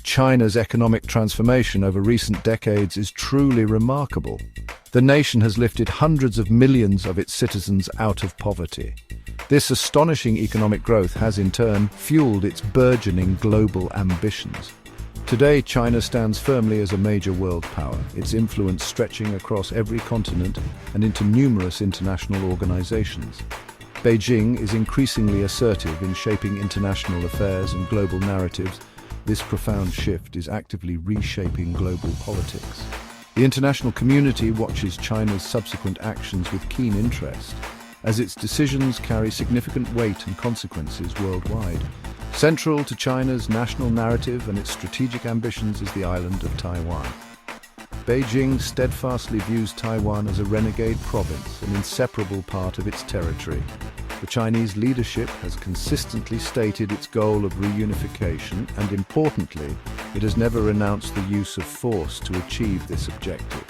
China's economic transformation over recent decades is truly remarkable. The nation has lifted hundreds of millions of its citizens out of poverty. This astonishing economic growth has in turn fueled its burgeoning global ambitions. Today, China stands firmly as a major world power, its influence stretching across every continent and into numerous international organizations. Beijing is increasingly assertive in shaping international affairs and global narratives. This profound shift is actively reshaping global politics. The international community watches China's subsequent actions with keen interest, as its decisions carry significant weight and consequences worldwide. Central to China's national narrative and its strategic ambitions is the island of Taiwan. Beijing steadfastly views Taiwan as a renegade province, an inseparable part of its territory. The Chinese leadership has consistently stated its goal of reunification, and importantly, it has never renounced the use of force to achieve this objective.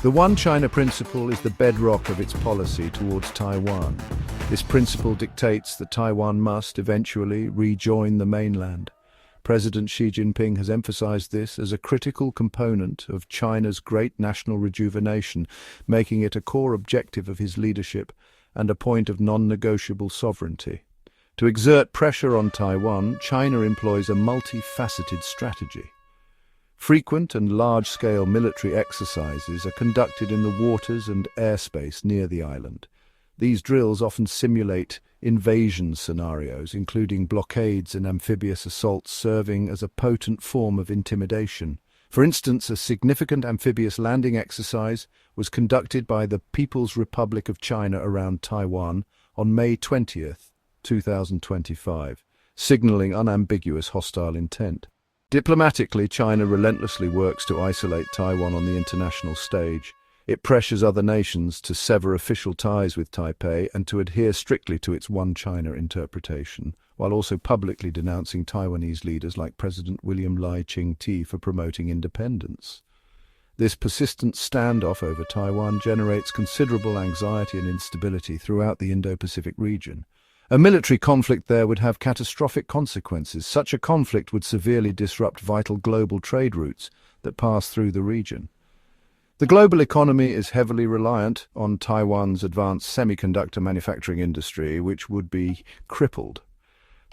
The One China principle is the bedrock of its policy towards Taiwan. This principle dictates that Taiwan must eventually rejoin the mainland. President Xi Jinping has emphasized this as a critical component of China's great national rejuvenation, making it a core objective of his leadership and a point of non-negotiable sovereignty. To exert pressure on Taiwan, China employs a multifaceted strategy. Frequent and large-scale military exercises are conducted in the waters and airspace near the island. These drills often simulate invasion scenarios, including blockades and amphibious assaults, serving as a potent form of intimidation. For instance, a significant amphibious landing exercise was conducted by the People's Republic of China around Taiwan on May 20th, 2025, signaling unambiguous hostile intent. Diplomatically, China relentlessly works to isolate Taiwan on the international stage. It pressures other nations to sever official ties with Taipei and to adhere strictly to its One China interpretation, while also publicly denouncing Taiwanese leaders like President William Lai Ching-te for promoting independence. This persistent standoff over Taiwan generates considerable anxiety and instability throughout the Indo-Pacific region. A military conflict there would have catastrophic consequences. Such a conflict would severely disrupt vital global trade routes that pass through the region. The global economy is heavily reliant on Taiwan's advanced semiconductor manufacturing industry, which would be crippled.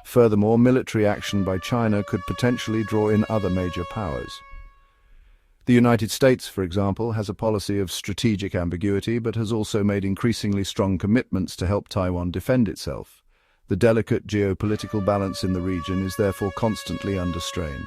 Furthermore, military action by China could potentially draw in other major powers. The United States, for example, has a policy of strategic ambiguity, but has also made increasingly strong commitments to help Taiwan defend itself. The delicate geopolitical balance in the region is therefore constantly under strain.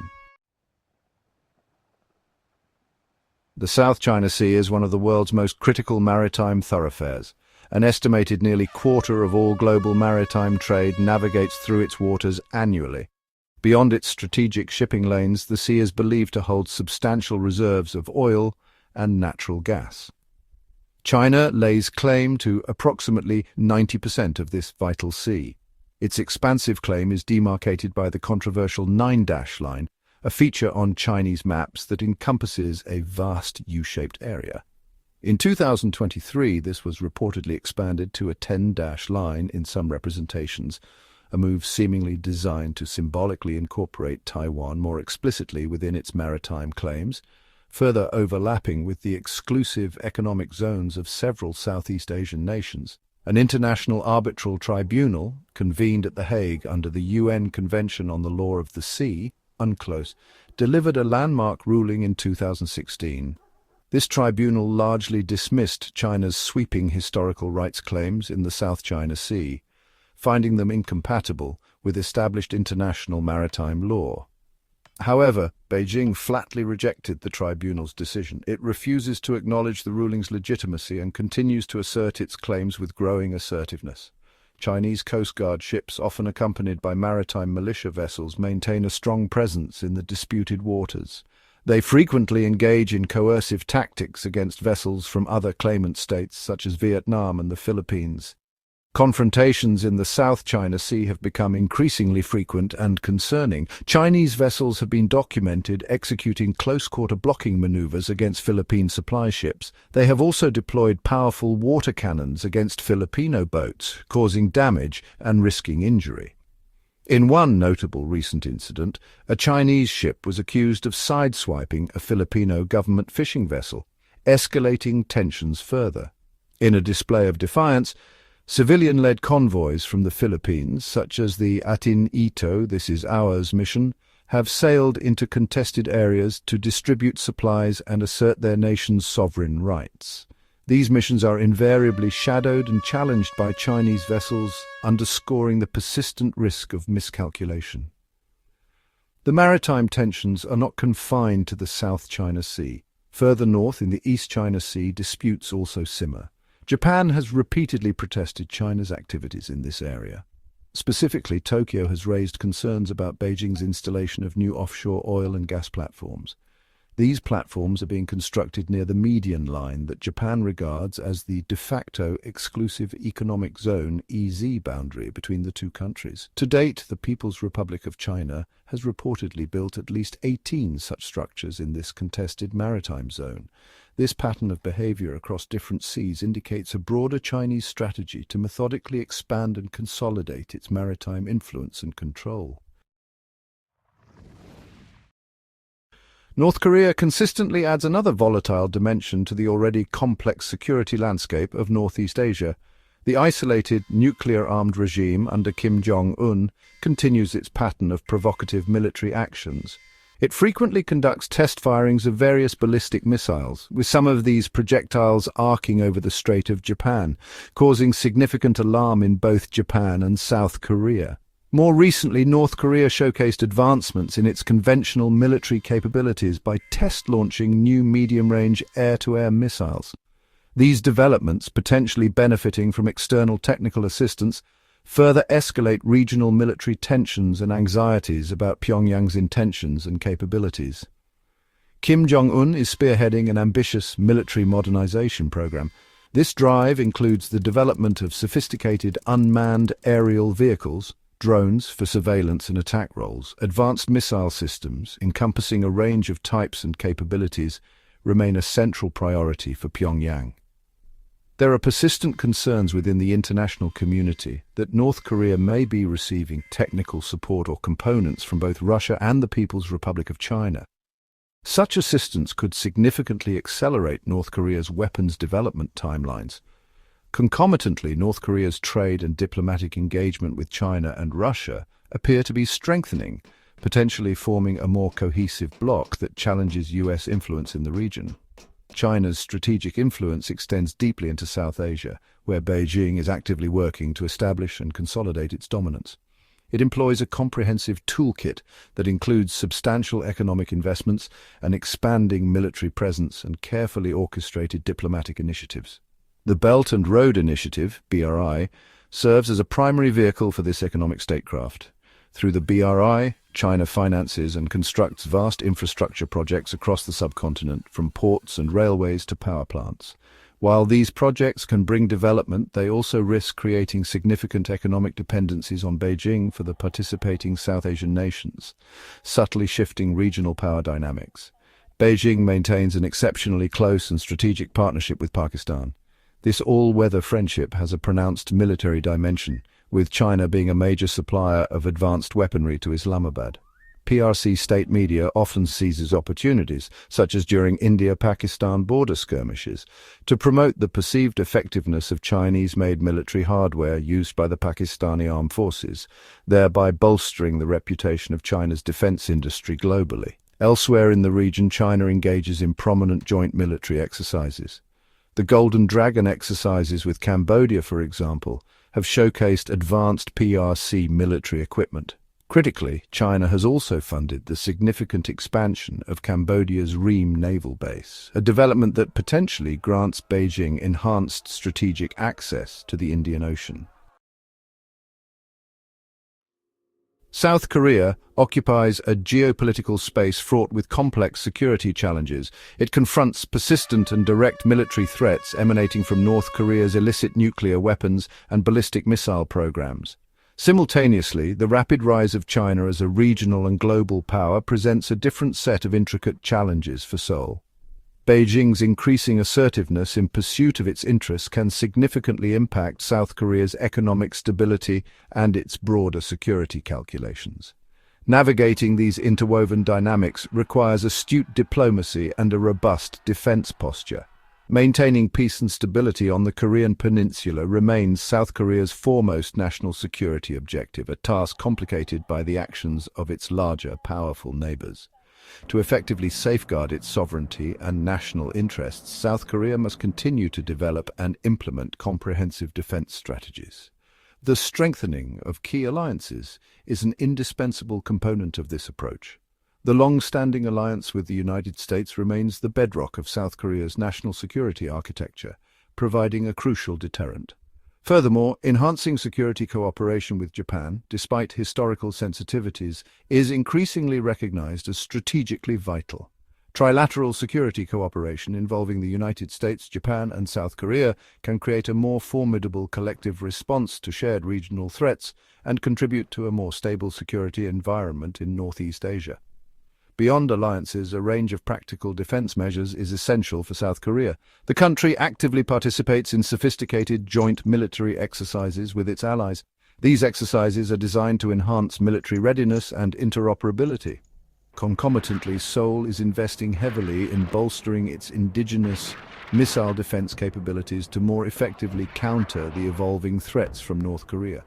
The South China Sea is one of the world's most critical maritime thoroughfares. An estimated nearly quarter of all global maritime trade navigates through its waters annually. Beyond its strategic shipping lanes, the sea is believed to hold substantial reserves of oil and natural gas. China lays claim to approximately 90% of this vital sea. Its expansive claim is demarcated by the controversial Nine-Dash Line, a feature on Chinese maps that encompasses a vast U-shaped area. In 2023, this was reportedly expanded to a 10-dash line in some representations, a move seemingly designed to symbolically incorporate Taiwan more explicitly within its maritime claims, further overlapping with the exclusive economic zones of several Southeast Asian nations. An international arbitral tribunal, convened at The Hague under the UN Convention on the Law of the Sea, UNCLOS, delivered a landmark ruling in 2016. This tribunal largely dismissed China's sweeping historical rights claims in the South China Sea, finding them incompatible with established international maritime law. However, Beijing flatly rejected the tribunal's decision. It refuses to acknowledge the ruling's legitimacy and continues to assert its claims with growing assertiveness. Chinese Coast Guard ships, often accompanied by maritime militia vessels, maintain a strong presence in the disputed waters. They frequently engage in coercive tactics against vessels from other claimant states such as Vietnam and the Philippines. Confrontations in the South China Sea have become increasingly frequent and concerning. Chinese vessels have been documented executing close-quarter blocking maneuvers against Philippine supply ships. They have also deployed powerful water cannons against Filipino boats, causing damage and risking injury. In one notable recent incident, a Chinese ship was accused of sideswiping a Filipino government fishing vessel, escalating tensions further. In a display of defiance, civilian-led convoys from the Philippines, such as the Atin Ito This Is Ours mission, have sailed into contested areas to distribute supplies and assert their nation's sovereign rights. These missions are invariably shadowed and challenged by Chinese vessels, underscoring the persistent risk of miscalculation. The maritime tensions are not confined to the South China Sea. Further north in the East China Sea, disputes also simmer. Japan has repeatedly protested China's activities in this area. Specifically, Tokyo has raised concerns about Beijing's installation of new offshore oil and gas platforms. These platforms are being constructed near the median line that Japan regards as the de facto exclusive economic zone (EZ) boundary between the two countries. To date, the People's Republic of China has reportedly built at least 18 such structures in this contested maritime zone. This pattern of behavior across different seas indicates a broader Chinese strategy to methodically expand and consolidate its maritime influence and control. North Korea consistently adds another volatile dimension to the already complex security landscape of Northeast Asia. The isolated, nuclear-armed regime under Kim Jong-un continues its pattern of provocative military actions. It frequently conducts test firings of various ballistic missiles, with some of these projectiles arcing over the Strait of Japan, causing significant alarm in both Japan and South Korea. More recently, North Korea showcased advancements in its conventional military capabilities by test-launching new medium-range air-to-air missiles. These developments, potentially benefiting from external technical assistance, further escalate regional military tensions and anxieties about Pyongyang's intentions and capabilities. Kim Jong-un is spearheading an ambitious military modernization program. This drive includes the development of sophisticated unmanned aerial vehicles, drones for surveillance and attack roles, advanced missile systems, encompassing a range of types and capabilities, remain a central priority for Pyongyang. There are persistent concerns within the international community that North Korea may be receiving technical support or components from both Russia and the People's Republic of China. Such assistance could significantly accelerate North Korea's weapons development timelines. Concomitantly, North Korea's trade and diplomatic engagement with China and Russia appear to be strengthening, potentially forming a more cohesive bloc that challenges US influence in the region. China's strategic influence extends deeply into South Asia, where Beijing is actively working to establish and consolidate its dominance. It employs a comprehensive toolkit that includes substantial economic investments, an expanding military presence, and carefully orchestrated diplomatic initiatives. The Belt and Road Initiative, BRI, serves as a primary vehicle for this economic statecraft. Through the BRI, China finances and constructs vast infrastructure projects across the subcontinent, from ports and railways to power plants. While these projects can bring development, they also risk creating significant economic dependencies on Beijing for the participating South Asian nations, subtly shifting regional power dynamics. Beijing maintains an exceptionally close and strategic partnership with Pakistan. This all-weather friendship has a pronounced military dimension, with China being a major supplier of advanced weaponry to Islamabad. PRC state media often seizes opportunities, such as during India-Pakistan border skirmishes, to promote the perceived effectiveness of Chinese-made military hardware used by the Pakistani armed forces, thereby bolstering the reputation of China's defense industry globally. Elsewhere in the region, China engages in prominent joint military exercises. The Golden Dragon exercises with Cambodia, for example, have showcased advanced PRC military equipment. Critically, China has also funded the significant expansion of Cambodia's Ream naval base, a development that potentially grants Beijing enhanced strategic access to the Indian Ocean. South Korea occupies a geopolitical space fraught with complex security challenges. It confronts persistent and direct military threats emanating from North Korea's illicit nuclear weapons and ballistic missile programs. Simultaneously, the rapid rise of China as a regional and global power presents a different set of intricate challenges for Seoul. Beijing's increasing assertiveness in pursuit of its interests can significantly impact South Korea's economic stability and its broader security calculations. Navigating these interwoven dynamics requires astute diplomacy and a robust defense posture. Maintaining peace and stability on the Korean peninsula remains South Korea's foremost national security objective, a task complicated by the actions of its larger, powerful neighbors. To effectively safeguard its sovereignty and national interests, South Korea must continue to develop and implement comprehensive defense strategies. The strengthening of key alliances is an indispensable component of this approach. The long-standing alliance with the United States remains the bedrock of South Korea's national security architecture, providing a crucial deterrent. Furthermore, enhancing security cooperation with Japan, despite historical sensitivities, is increasingly recognized as strategically vital. Trilateral security cooperation involving the United States, Japan, and South Korea can create a more formidable collective response to shared regional threats and contribute to a more stable security environment in Northeast Asia. Beyond alliances, a range of practical defense measures is essential for South Korea. The country actively participates in sophisticated joint military exercises with its allies. These exercises are designed to enhance military readiness and interoperability. Concomitantly, Seoul is investing heavily in bolstering its indigenous missile defense capabilities to more effectively counter the evolving threats from North Korea.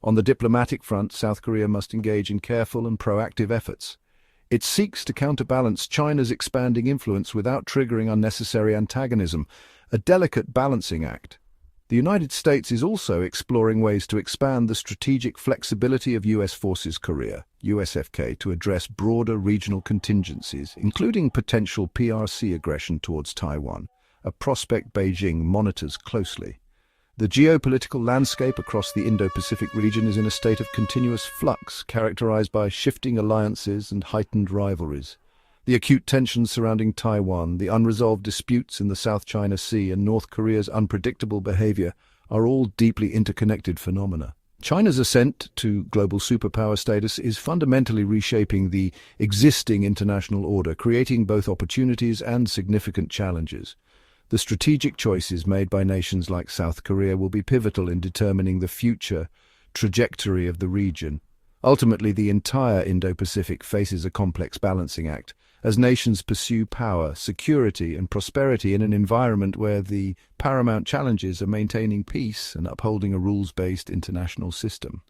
On the diplomatic front, South Korea must engage in careful and proactive efforts. It seeks to counterbalance China's expanding influence without triggering unnecessary antagonism, a delicate balancing act. The United States is also exploring ways to expand the strategic flexibility of U.S. Forces Korea, USFK, to address broader regional contingencies, including potential PRC aggression towards Taiwan, a prospect Beijing monitors closely. The geopolitical landscape across the Indo-Pacific region is in a state of continuous flux, characterized by shifting alliances and heightened rivalries. The acute tensions surrounding Taiwan, the unresolved disputes in the South China Sea, and North Korea's unpredictable behavior are all deeply interconnected phenomena. China's ascent to global superpower status is fundamentally reshaping the existing international order, creating both opportunities and significant challenges. The strategic choices made by nations like South Korea will be pivotal in determining the future trajectory of the region. Ultimately, the entire Indo-Pacific faces a complex balancing act, as nations pursue power, security, and prosperity in an environment where the paramount challenges are maintaining peace and upholding a rules-based international system.